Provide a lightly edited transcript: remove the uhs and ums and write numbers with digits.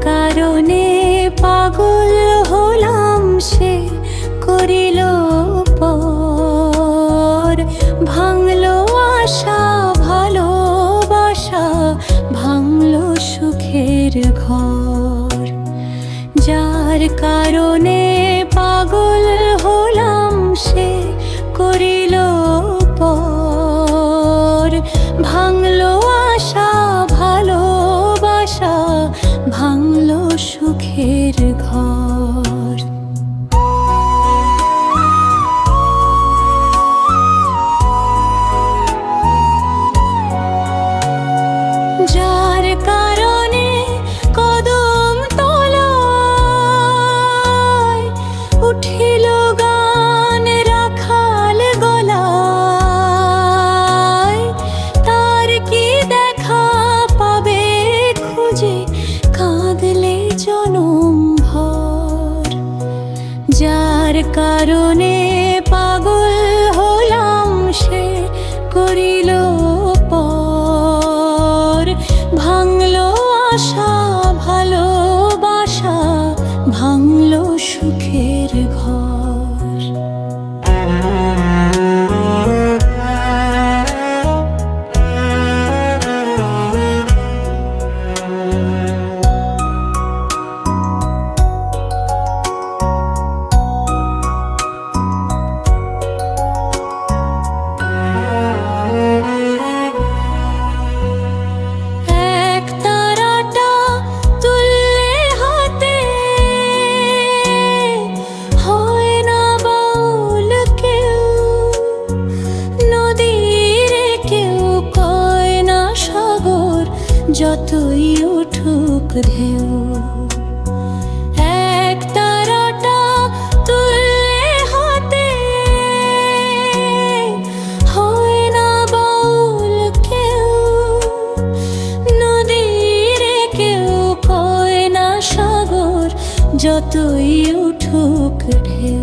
কারণে পাগল হলাম সে করিল পর, ভাঙলো আশা ভালোবাসা, ভাঙলো সুখের ঘর। যার কারণে পাগল হলাম সে করিল পর, ভাঙলো আশা ভালোবাসা, ভাঙলো সুখের ঘর। যার কারণে কদম তলায় উঠিল গান রাখাল গলায়, তার কি দেখা পাবে খুঁজে কাঁদলে জনম ভর। যার কারণে পাগল হলাম সে করিল পর, ভাঙলো আশা ভালোবাসা, ভাঙলো সুখের ঘর। যতই উঠুক ঢেউ, এক তারাটা তুললে হাতে, হয় না বাউল কেউ। নদীর কেউ কয় না সাগর, যতই উঠুক ঢেউ।